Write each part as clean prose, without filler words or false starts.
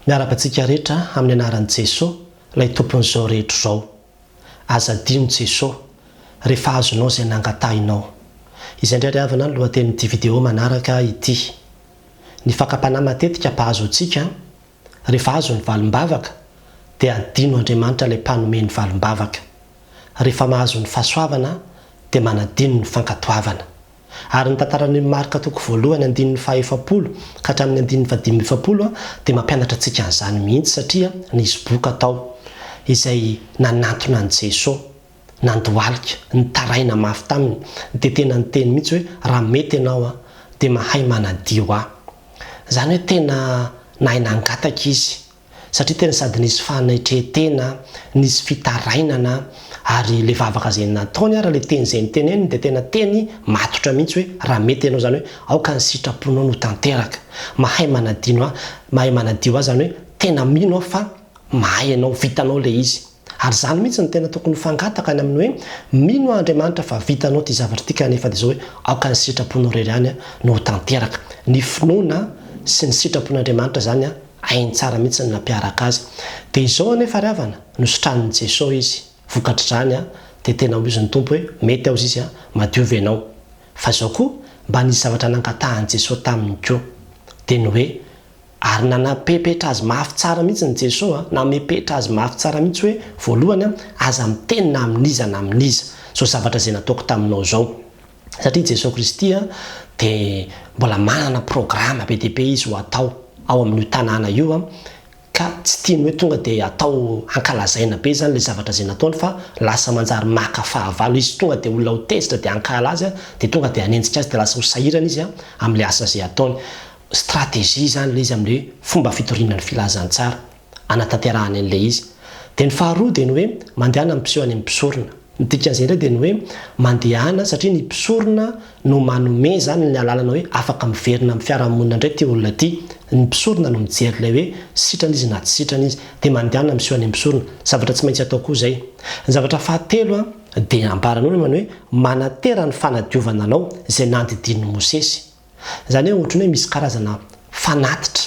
Miarakantsika rehetra amin'ny anaran'i Jesosy, ilay tompon'izao rehetra izao. Aza dino Jesosy rehefa azonao izay nangatahinao. Izay indray avana ny lohatenin'ity vidéo manaraka ity. Ny fakapanahy matetika mpahazo antsika rehefa azo ny valim-bavaka dia adino Andriamanitra ilay mpanome ny valim-bavaka. Rehefa mahazo ny fahasoavana dia manadino ny fankatoavana. Ary ny tantaran'ny marika toko voalohany andininy 4 ka hatramin'ny andininy 5 dia mampianatra antsika an'izany mihitsy satria nisy boky atao izay nanantona an' Jesosy, nandohalika, nitaraina mafy taminy dia tena niteny mihitsy hoe raha mety ianao dia mahay manadio aho. Izany hoe tena nahay nangataka izy satria tena sady nisy fanatretena, nisy fitarainana ary le vavaka izay nataony ary le teny izay niteneny dia tena teny matotra mihitsy hoe raha mety ianao zany hoe aoka ny sitraponao no tanteraka. Mahay manadio aho zany hoe tena mino aho fa mahay ianao, vitanao le izy. Ary zany mihitsy ny tena tokony fangataka ny amin'ny hoe mino Andriamanitra fa vitanao ty zavatra ty kanefa dia zao hoe aoka ny sitraponao rerany no tanteraka. Ny finoana sy ny sitrapon'Andriamanitra zany hainy tsara mihitsy ny nampiaraka azy. Dia izao anefa ry havana nosotran'ny Jesosy izy. Vokatra zany dia tena hozy ny tompo hoe mety ao izy madiovy ianao. Fa izao koa mba nisy zavatra nangatahan'i Jesosy taminy koa dia ny hoe ary nanapepetra azy mafy tsara mihitsy ny Jesosy, namepetra azy mafy tsara mihitsy hoe voalohany aza miteny na amin'iza zao zavatra izay nataoko taminao zao. Satria Jesosy Kristy dia mbola manana programa be dia be izy ho atao ao amin'io tanàna io ka tsy tiany hoe tonga dia atao hankalazaina be zany le zavatra izay nataony fa lasa manjary maka fahavalo izy, tonga dia olona ho tezitra dia hankala azy dia tonga dia hanenjika azy dia lasa ho sahirana izy amin'le asa izay ataony. Stratégie zany le izy amin'le fomba fitorinan'ny filazantsara anatanterahany an'le izy. Dia ny faharoa dia ny hoe mandehana ny mpiseho any amin'ny mpisorona. Ny dikan'izay indray dia ny hoe mandehana satria ny mpisorona no manome zany ny alalana hoe afaka miverina amin'ny fiarahamonina indray ty olona ty. Ny mpisorona no mijery ilay hoe sitrana izy na tsy sitrana izy dia mandehana miseho any amin'ny mpisorona. Zavatra tsy maintsy atao koa zay. Ny zavatra fahatelo dia ambaranao hoe manatera ny fanadiovana anao izay nandidin'ny Mosesy. Zany hoe ohatrany hoe misy karazana fanatitra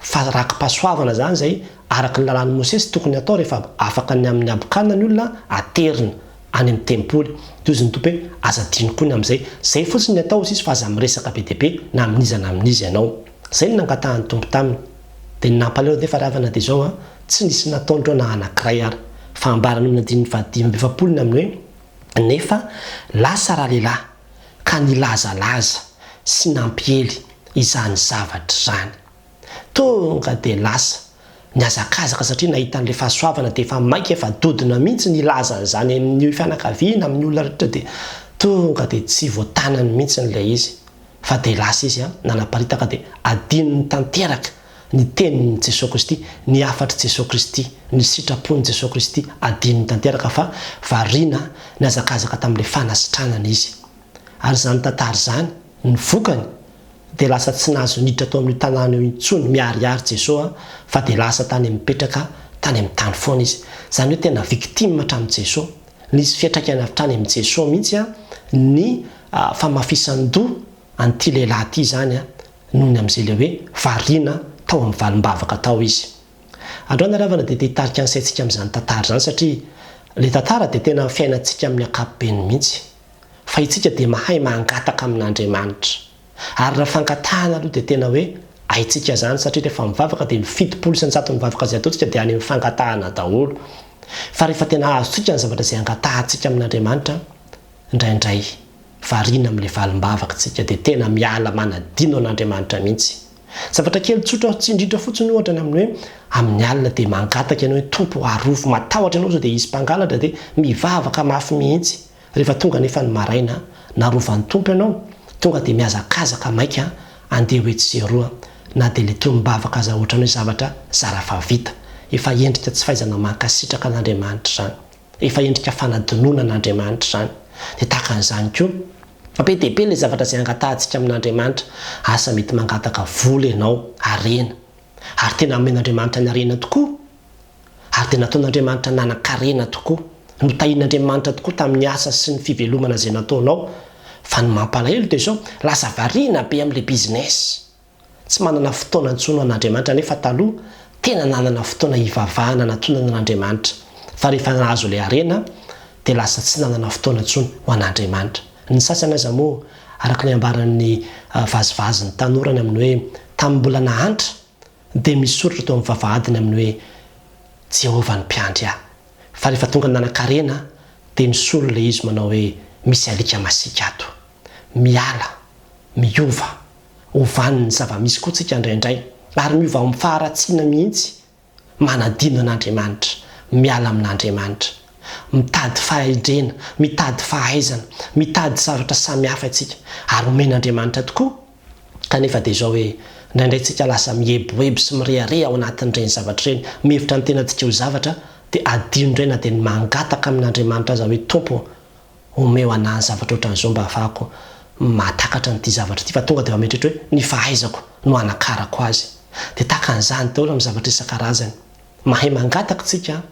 farak-pahasoavana zany zay araka ny lalàn'ny Mosesy tokony atao rehefa afaka ny amin'ny abokanina ny olona aterina any amin'ny tempoly. Toy ny tompo hoe aza dino koa ny amin'izay. Zay fotsiny atao izy fa aza miresaka be dia be na amin'iza na amin'izy ianao. Zay ny nangatahan'ny tompo taminy. Dia ny nampalahelo nefa ravana dia zao tsy nisy nataondreo na anankiray ary fa ambarany ny andininy 5 amin'ny hoe nefa lasa rahalehilahy ka nilazalaza sy nampiely izany zavatra zany. Tonga dia lasa niazakazaka satria nahita an'le fahasoavana dia efa maika efa dodina mihitsy nilazan'izany amin'ny fianakaviana amin'ny olona rehetra dia tonga dia tsy voatanany mihitsy n'ilay izy. Fa dia lasa izy nanaparitaka dia adinony tanteraka ny tenin'ny Jesosy Kristy, ny afatry Jesosy Kristy, ny sitrapon'ny Jesosy Kristy adinony tanteraka fa variana niazakazaka tamin'le fanasitranana izy. Ary zany tantara zany ny vokany dia lasa tsy nahazo niditra atao amin'ny tanàna io intsony miariary Jesosy fa dia lasa tany mipetraka tany amin'ny tany foana izy. Zany hoe tena victime hatramin'i Jesosy. Nisy fiantraikany hatrany amin'ny Jesosy mihitsy ny famafisan-doha an'ity lehilahy ity zany noho ny amin'izay le hoe variana tao amin'ny valim-bavaka tao izy. Androany ravana dia hitarika ny saintsika amin'izany tantara zany satria le tantara dia tena fiainantsika amin'ny ankapobeny mihitsy. Fa itsika dia mahay mangataka amin'Andriamanitra. Ary raha fangatahana aloha dia tena hoe haitsika zany satria rehefa mivavaka dia ny 70% ny vavaka izay ataontsika dia any amin'ny fangatahana daholo. Fa rehefa tena azontsika ny zavatra izay angatahantsika amin'Andriamanitra, indraindray variana amin'ilay valim-bavaka tsika dia tena miala manadino an'Andriamanitra mihitsy. Zavatra kely tsotra tsy indrindra fotsiny ohatra ny amin'ny hoe amin'ny alina dia mangataka ianao hoe tompo arofo matahotra ianao zao dia izy mpangalatra dia mivavaka mafy mihitsy. Rehefa tonga nefa ny maraina narovan'ny tompo ianao, tonga dia miazakazaka maika andeha hoe tsy zeroa na dia le tombavaka aza ohatrany hoe zavatra zara fa vita. Efa endrika tsy fahaizana mankasitraka an'Andriamanitra zany. Efa endrika fanadinoana an'Andriamanitra zany. Dia tahaka an'izany koa be dia be le zavatra izay angatahantsika amin'Andriamanitra. Asa mety mangataka vola ianao, arena. Ary tena amen'Andriamanitra ny arena tokoa. Ary tena nataon'Andriamanitra nanan-karena tokoa. Notahin'Andriamanitra tokoa tamin'ny asa sy ny fivelomana izay nataonao. Fa ny mampalahelo dia zao lasa variana be amin'le business. Tsy manana fotoana antsoina an'Andriamanitra nefa taloha tena nanana fotoana ivavahana natonana n'Andriamanitra fa rehefa nahazo le arena dia lasa tsy nanana fotoana tsony ho an'Andriamanitra. Ny sasany aza moa araka ny ambaran'ny vazivazy ny tanorany amin'ny hoe tamin'ny mbola nahantra dia misy soratra teo amin'ny vavahadiny amin'ny hoe Jehovah ny mpiandry ahy. Fa rehefa tonga nanan-karena dia nisolo le izy manao hoe misy alika masika ato, miala, miova, ovaniny zava-misy koa tsika indraindray ary miova amin'ny faharatsiana mihitsy, manadino an'Andriamanitra, miala amin'Andriamanitra, mitady fahendrena, mitady fahaizana, mitady zavatra samihafa tsika ary omen'Andriamanitra tokoa. Kanefa dia izao hoe indraindray tsika lasa mihebohebo sy mirehareha ao anatin'ireny zavatra ireny, mihevitra ny tena tsika ho zavatra dia adino indray na dia ny mangataka amin'Andriamanitra aza hoe tompo omeo anahy zavatra ohatran'izao mba ahafahako mahatakatra n'ity zavatra ity, fa tonga dia mieritreritra hoe ny fahaizako no anakarako azy. Dia tahaka an'izany daholo amin'ny zavatra isan-karazany, mahay mangataka tsika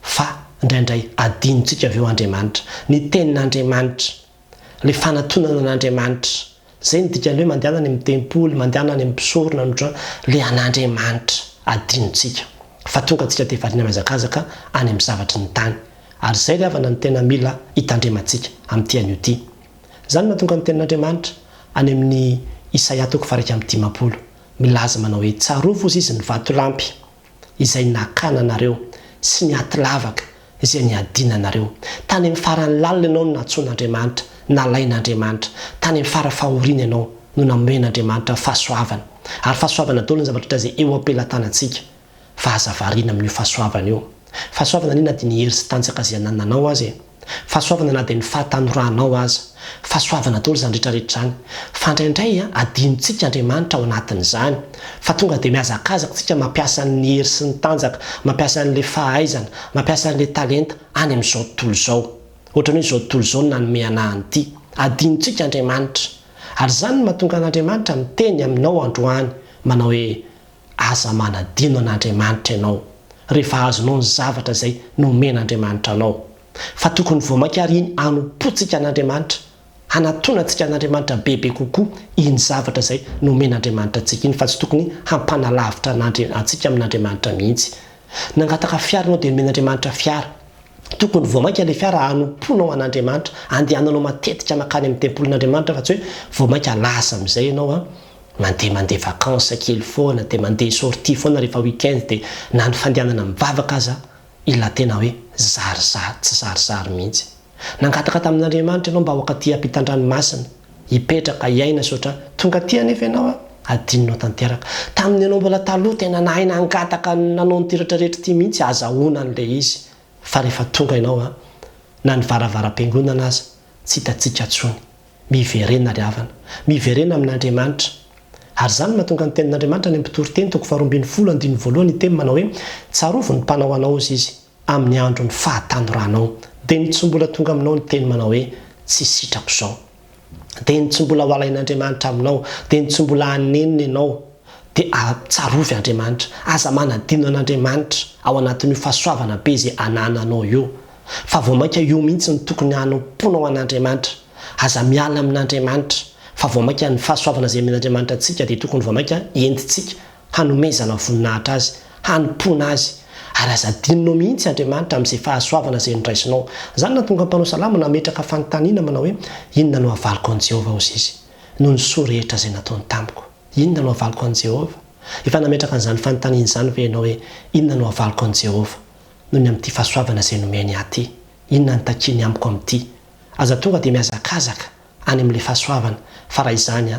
fa indraindray adinontsika avy eo Andriamanitra, ny tenin'Andriamanitra, le fanatonana an'Andriamanitra. Zay ny dikany hoe mandehana any amin'ny tempoly, mandehana any amin'ny mpisorona le an'Andriamanitra adinontsika fa tonga tsika dia variana mihazakazaka any amin'ny zavatra ny tany. Ary zay ry havana ny tena mila hitandremantsika amin'ity anio ity. Zany mahatonga ny tenin'Andriamanitra any amin'ny Isaia 1:10 milaza manao hoe tsarovo izy ny vatolampy izay nakana anareo sy ny aty lavaka izay niadina anareo. Tany amin'ny farany lalina ianao no natsoan'Andriamanitra, nalain'Andriamanitra. Tany amin'ny farafahoriana ianao no namen'Andriamanitra fahasoavana. Ary fahasoavana daholo ny zavatra izay eo am-pelantanantsika fa aza variana amin'io fahasoavana io. Fahasoavana na dia ny hery sy tanjaka izay anananao azy, fahasoavana na dia ny fahatanoranao aza, fahasoavana daholo izany rehetrarehetra izany. Fa indraindray adinontsika Andriamanitra ao anatin'izany fa tonga dia mihazakazaka tsika mampiasa ny hery sy ny tanjaka, mampiasa n'ilay fahaizana, mampiasa n'ilay talenta any amin'izao tontolo izao. Ohatran'ny hoe izao tontolo izao nanome anahy ity, adinontsika Andriamanitra. Ary zany no mahatonga an'Andriamanitra miteny aminao androany manao hoe aza manadino an'Andriamanitra ianao rehefa azonao ny zavatra izay nomen'Andriamanitra anao. Fa tokony voamaika ary iny anompotsika an'Andriamanitra, anatonantsika an'Andriamanitra bebe kokoa iny zavatra izay nomen'Andriamanitra antsika iny, fa tsy tokony hampanalavitra antsika amin'Andriamanitra mihitsy. Nangataka fiara ianao dia nomen'Andriamanitra fiara, tokony voamaika ilay fiara anomponao an'Andriamanitra, andehananao matetika makany amin'ny tempolin'Andriamanitra fa tsy hoe voamaika lasa amin'izay ianao mandeha vakansa kely foana dia mandeha sortie foana rehefa weekend dia na ny fandehanana mivavaka aza ila tena hoe zarizary, tsy zarizary mihitsy. Nangataka tamin'Andriamanitra ianao mba ho akaty ampitan-dranomasina, hipetraka hiaina sotra tonga aty anefa ianao adinonao tanteraka. Tamin'ny ianao mbola taloha tena nahay nangataka nanao ny rehetrarehetra ity mihitsy azahoana an'ilay izy, fa rehefa tonga ianao na ny varavara-piangonana aza tsy hitantsika tsony. Miverena ry havana, miverena amin'Andriamanitra. Ary zany mahatonga ny tenin'Andriamanitra ny Mpitoroteny 2:20 iteny manao hoe tsarovo ny mpanao anao izy amin'ny andro ny fahatanoranao. Dia ny tsy mbola tonga aminao ny teny manao hoe tsy sitrako izao, dia ny tsy mbola ho alain'Andriamanitra aminao, dia ny tsy mbola hanenina ianao dia tsarovy Andriamanitra, aza manadino an'Andriamanitra ao anatin'io fahasoavana be izay anananao io. Fa voamaika io mihitsy ny tokony hanomponao an'Andriamanitra, aza miala amin'Andriamanitra. Fa voamaika ny fahasoavana izay men'Andriamanitra antsika dia tokony voamaika entintsika hanomezana voninahitra azy, hanompona azy, ary aza dinonao mihitsy Andriamanitra amin'izay fahasoavana izay niraisinao. Zany natonga mpanao salama nametraka fanontaniana manao hoe inona no havaliko an Jehovah hozy izy noho ny soa rehetra izay nataony tamiko. Inona no havaliko an Jehovah? Efa nametraka an'izany fanontaniana izany ve ianao hoe inona no havaliko an Jehovah noho ny amin'ity fahasoavana izay nomeny ahy ity? Inona ny takiany amiko amin'ity? Aza tonga dia mihazakazaka any amin'ilay fahasoavana. Fa raha izany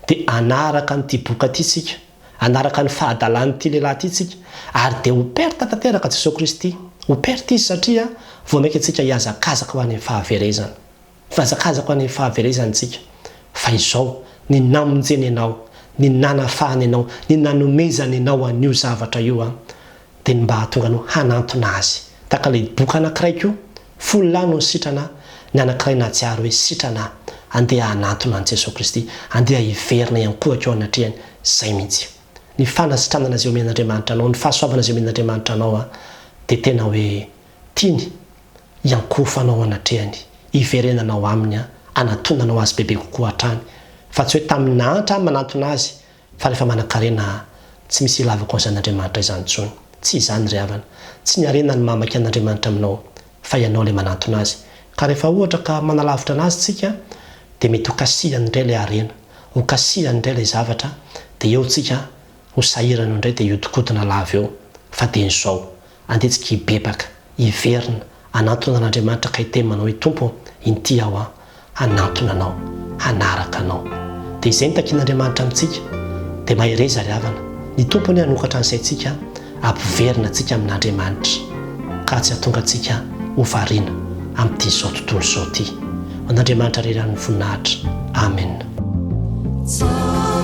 dia anaraka n'ity boka ity tsika, anaraka ny fahadalan'ity lehilahy ity tsika, ary dia ho perta tanteraka Jesosy Kristy. Ho perta izy satria voamaika antsika hiazakazaka ho any amin'ny fahaverezana. Fihazakazaka ho any amin'ny fahaverezana tsika. Fa izao ny namonjeny ianao, ny nanafahany ianao, ny nanomezany ianao an'io zavatra io dia mba hahatonga anao hanantona azy. Taka ilay boka anankiray koa, folo lahy no sitrana, ny anankiray nahatsiaro hoe sitrana andeha hanantona an Jesosy Kristy, andeha hiverina ihany koa akeo anatrehany. Zay mihitsy ny fanasitranana izay omen'Andriamanitra anao, ny fahasoavana izay omen'Andriamanitra anao dia tena hoe tiany hiankofanao anatrehany, hiverenanao aminy, anatonanao azy bebe kokoa hatrany. Fa tsy hoe tamin'ny hantra manantona azy, fa rehefa manan-karena tsy misy ilavako an'Andriamanitra izany ntsony. Tsy izany ry havana, tsy ny arena ny mamaka an'Andriamanitra aminao fa ianao ilay manantona azy. Ka rehefa ohatra ka manalavitra anazy tsika dia mety ho kasihany indray ilay arena, ho kasihany indray ilay zavatra, dia eo tsika ho sahirana indray dia iodikodina lava eo. Fa dia izao andetsika hibebaka, hiverina, hanantona an'Andriamanitra ka hiteny manao hoe Tompo, inty aho a, hanantona anao, hanaraka anao. Dia izay ny takian'Andriamanitra amintsika dia mahireza ry havana. Ny tompony hanokatra ny saintsika, ampiverina antsika amin'Andriamanitra ka tsy hahatonga antsika ho variana amin'ity izao tontolo izao ity. An'Andriamanitra rerany voninahitra. Amen. So